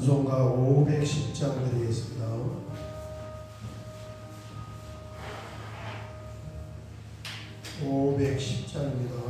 찬송가 510장 드리겠습니다. 510장입니다.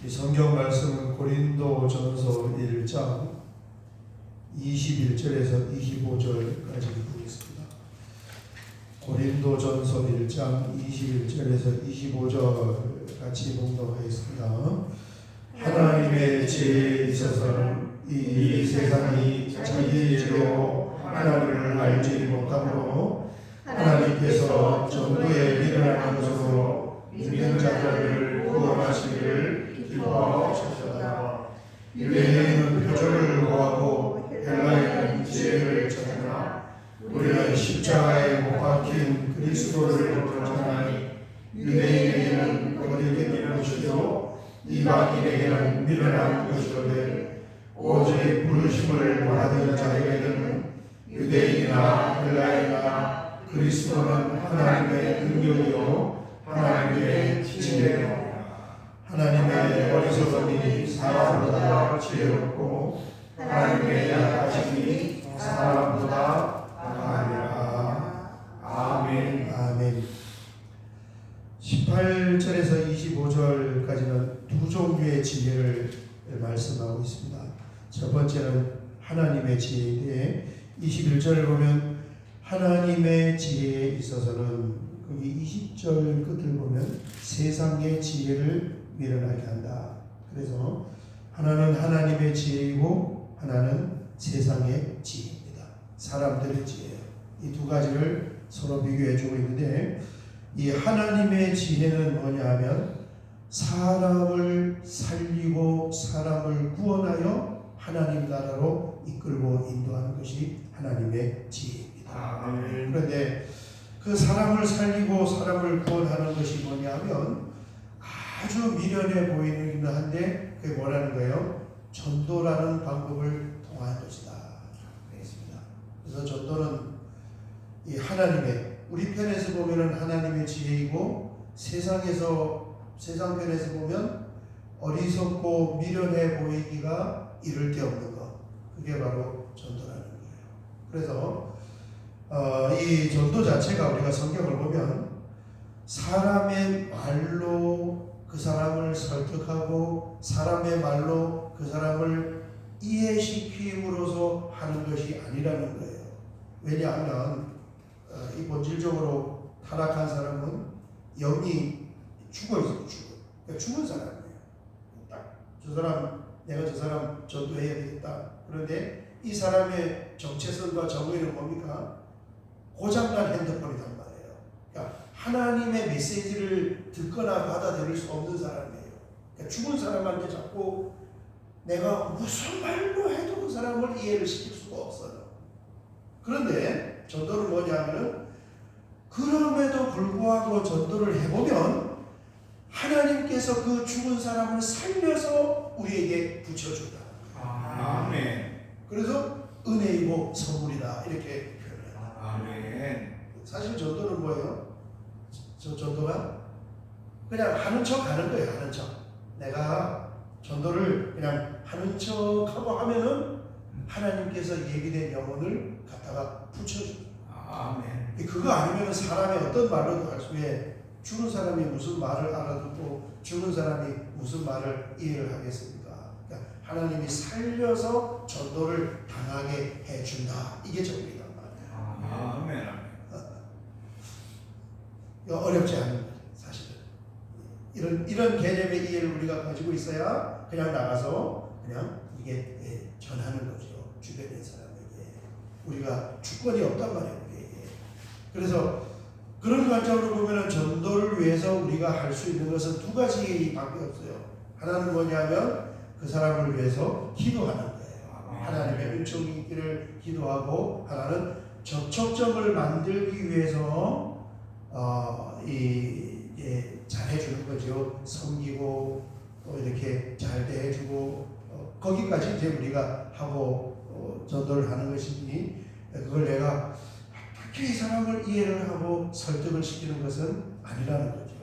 이 성경 말씀은 고린도전서 1장 21절에서 25절까지 보겠습니다. 고린도전서 1장 21절에서 25절 같이 봉독하겠습니다. 하나님의 지혜에 있어서는 이 세상이 자기의 지혜로 하나님을 알지 못하므로 하나님께서 전부에 미련한 것으로 믿는 자들을 구원하시기를 기뻐하셨다. 유대인은 표적을 구하고 헬라인은 지혜를 찾으나 우리는 십자가에 못 박힌 그리스도를 전하니 유대인에게는 거짓된 것이요 이방인에게는 미련한 것이로되 오직 부르심을 받은 자에게는 유대인이나 헬라인이나 그리스도는 하나님의 능력이요 하나님의 지혜요 하나님의 어리석음이 사람보다 지혜롭고 하나님의 약하심이 사람보다 강하니라. 아멘. 아멘. 18절에서 25절까지는 두 종류의 지혜를 말씀하고 있습니다. 첫 번째는 하나님의 지혜에 대해 21절을 보면 하나님의 지혜에 있어서는 거기 20절 끝을 보면 세상의 지혜를 미련하게 한다. 그래서 하나는 하나님의 지혜이고 하나는 세상의 지혜입니다. 사람들의 지혜예요. 이 두 가지를 서로 비교해 주고 있는데 이 하나님의 지혜는 뭐냐 하면 사람을 살리고 사람을 구원하여 하나님 나라로 이끌고 인도하는 것이 하나님의 지혜입니다. 그런데 그 사람을 살리고 사람을 구원하는 것이 뭐냐면 아주 미련해 보이는 한데 그게 뭐라는 거예요? 전도라는 방법을 통한 것이다. 그랬습니다. 그래서 전도는 이 하나님의, 우리 편에서 보면은 하나님의 지혜이고 세상 편에서 보면 어리석고 미련해 보이기가 이를 데 없는 것, 그게 바로 전도라는 거예요. 그래서 이 전도 자체가 우리가 성경을 보면 사람의 말로 그 사람을 설득하고 사람의 말로 그 사람을 이해시킴으로써 하는 것이 아니라는 거예요. 왜냐하면 이 본질적으로 타락한 사람은 영이 죽어 있어요. 그러니까 죽은 사람이에요. 딱 저 사람, 내가 저 사람 전도해야 되겠다. 그런데 이 사람의 정체성과 정의는 뭡니까? 고장난 핸드폰이란 말이에요. 그러니까 하나님의 메시지를 듣거나 받아들일 수 없는 사람이에요. 그러니까 죽은 사람한테 자꾸 내가 무슨 말로 해도 그 사람을 이해를 시킬 수가 없어요. 그런데 전도는 뭐냐면은 그럼에도 불구하고 전도를 해보면 하나님께서 그 죽은 사람을 살려서 우리에게 붙여준다. 아멘. 그래서 은혜이고 선물이다 이렇게 표현해요. 아멘. 사실 전도는 뭐예요? 전도가 그냥 하는 척 하는 거예요. 하는 척. 내가 전도를 그냥 하는 척 하고 하면은 하나님께서 예비된 영혼을 갖다가 붙여줍니다. 아멘. 그거 아니면 사람이 어떤 말로도 할 수에 죽은 사람이 무슨 말을 알아듣고 죽은 사람이 무슨 말을 이해를 하겠습니까? 그러니까 하나님이 살려서 전도를 당하게 해준다. 이게 정리란 말이에요. 아멘. 이거 어렵지 않은 거죠, 사실은. 이런 개념의 이해를 우리가 가지고 있어야 그냥 나가서 그냥 이게 전하는 거죠. 주변의 사람에게. 우리가 주권이 없단 말이에요. 우리에게. 그래서 그런 관점으로 보면 전도를 위해서 우리가 할 수 있는 것은 두 가지밖에 없어요. 하나는 뭐냐면 그 사람을 위해서 기도하는 거예요. 하나님의 은총이 있기를 기도하고, 하나는 접촉점을 만들기 위해서 잘해주는 거죠. 섬기고 또 이렇게 잘 대해주고 거기까지 이제 우리가 하고 전도를 하는 것이니, 그걸 내가 특히 이 사람을 이해를 하고 설득을 시키는 것은 아니라는 거죠.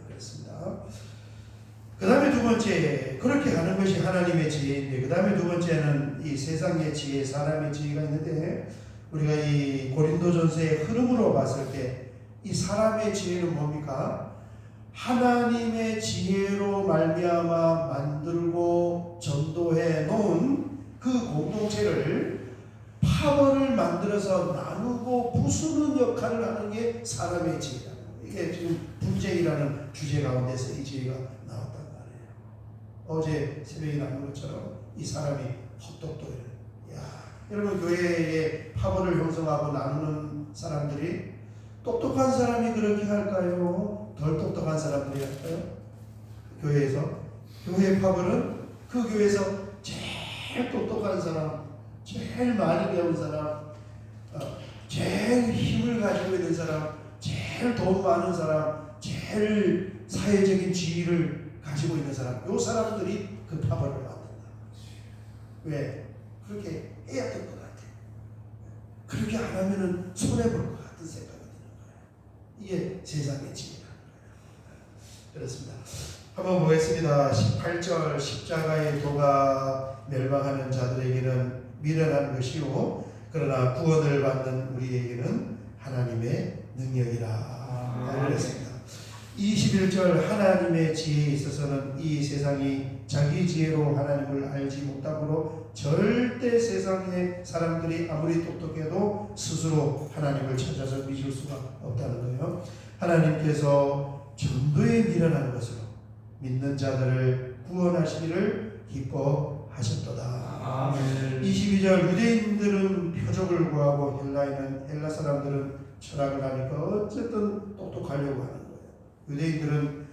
그렇습니다. 그 다음에 두 번째, 그렇게 하는 것이 하나님의 지혜인데, 그 다음에 두 번째는 이 세상의 지혜, 사람의 지혜가 있는데, 우리가 이 고린도전서의 흐름으로 봤을 때 이 사람의 지혜는 뭡니까? 하나님의 지혜로 말미암아 만들고 전도해 놓은 그 공동체를 파벌을 만들어서 나누고 부수는 역할을 하는 게 사람의 지혜다. 이게 지금 분쟁이라는 주제 가운데서 이 지혜가 나왔단 말이에요. 어제 새벽에 나눈 것처럼 이 사람이 헛똑똑해요. 여러분, 교회에 파벌을 형성하고 나누는 사람들이 똑똑한 사람이 그렇게 할까요? 덜 똑똑한 사람들이 할까요? 교회에서? 교회의 파벌은 그 교회에서 제일 똑똑한 사람, 제일 많이 배운 사람, 제일 힘을 가지고 있는 사람, 제일 돈 많은 사람, 제일 사회적인 지위를 가지고 있는 사람, 요 사람들이 그 파벌을 만든다. 왜? 그렇게 해야 될 것 같아. 그렇게 안 하면은 손해볼 것 같은 생각이 드는 거예요. 이게 세상의 지혜라는 거예요. 그렇습니다. 한번 보겠습니다. 18절, 십자가의 도가 멸망하는 자들에게는 미련한 것이요 그러나 구원을 받는 우리에게는 하나님의 능력이라. 그랬습니다. 21절, 하나님의 지혜에 있어서는 이 세상이 자기 지혜로 하나님을 알지 못하므로 절대 세상의 사람들이 아무리 똑똑해도 스스로 하나님을 찾아서 믿을 수가 없다는 거예요. 하나님께서 전도에 미련한 것으로 믿는 자들을 구원하시기를 기뻐하셨도다. 아멘. 22절, 유대인들은 표적을 구하고 헬라 사람들은 철학을 하니까 어쨌든 똑똑하려고 하는 거예요. 유대인들은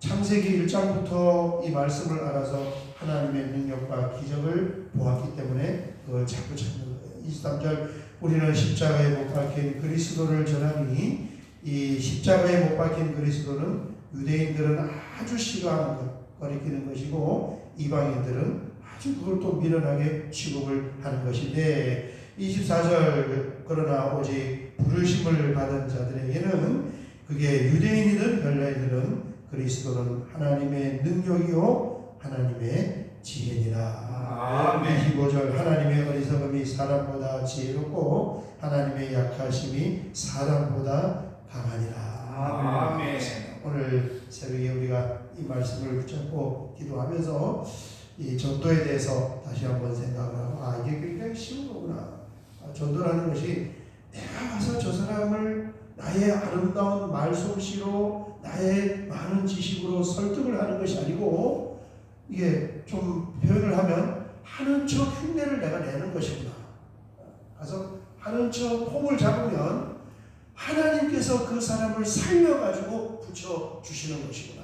창세기 1장부터 이 말씀을 알아서 하나님의 능력과 기적을 보았기 때문에 그걸 자꾸 찾는 거예요. 23절 우리는 십자가에 못 박힌 그리스도를 전하니 이 십자가에 못 박힌 그리스도는 유대인들은 아주 싫어하는 것, 거리끼는 것이고 이방인들은 아주 그걸 또 미련하게 취급을 하는 것인데 24절 그러나 오직 부르심을 받은 자들에게는 그게 유대인이든 헬라인이든 그리스도는 하나님의 능력이요 하나님의 지혜니라. 아멘. 25절 하나님의 어리석음이 사람보다 지혜롭고 하나님의 약하심이 사람보다 강하니라. 아멘. 오늘 새벽에 우리가 이 말씀을 붙잡고 기도하면서 이 전도에 대해서 다시 한번 생각을 하고 이게 굉장히 쉬운 거구나. 전도라는 것이 내가 와서 저 사람을 나의 아름다운 말솜씨로 나의 많은 지식으로 설득을 하는 것이 아니고 이게 좀 표현을 하면 하는 척 흉내를 내가 내는 것이구나. 그래서 하는 척 폼을 잡으면 하나님께서 그 사람을 살려가지고 붙여주시는 것이구나.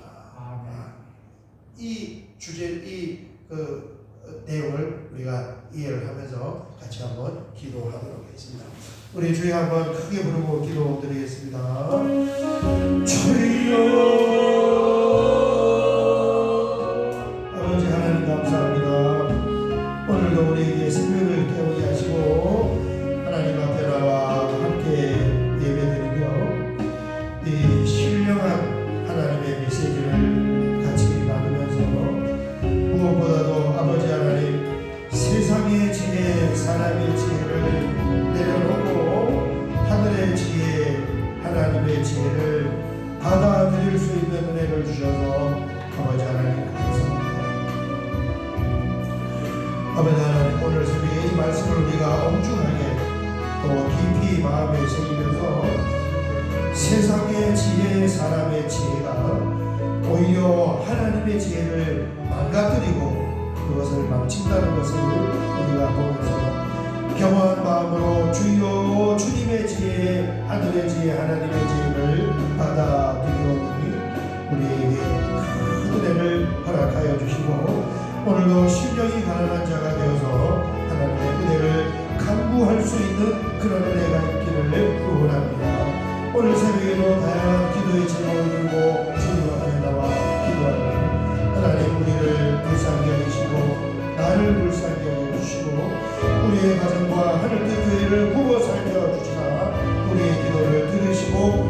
이 주제, 그 내용을 우리가 이해를 하면서 같이 한번 기도하도록 하겠습니다. 우리 주여 한번 크게 부르고 기도드리겠습니다. 주여 아버지 하나님 감사합니다. 오늘도 우리에게 새벽을 깨우게 하시고 하나님 앞에 나와 함께 예배드리며 이 신령한 하나님의 메시지를 같이 나누면서 무엇보다도 아버지 하나님 세상의 지혜, 사람의 지혜를 내려놓고 하늘의 지혜, 하나님의 지혜를 받아들일 수 있는 은혜를 주셔서 아버지 하나님 감사합니다. 아버지 하나님 오늘 새벽에 이 말씀을 우리가 엄중하게 또 깊이 마음에 새기면서 세상의 지혜, 사람의 지혜가 오히려 하나님의 지혜를 망가뜨리고 그것을 망친다는 것을 우리가 보면서 겸허한 마음으로 주여 주님의 지혜, 하늘의 지혜, 하나님의 지혜를 받아들이오니 우리에게 큰 은혜를 허락하여 주시고 오늘도 심령이 가난한 자가 되어서 하나님의 은혜를 간구할 수 있는 그런 은혜가 있기를 구원합니다. 오늘 새벽에도 다양한 기도의 제목을 들고 주님 앞에 나와 기도합니다. 하나님 우리를 불쌍히 여기시고 나를 불쌍히 여기시고 우리의 가정과 하늘빛 교회를 구워 살려 주시나 우리의 기도를 들으시고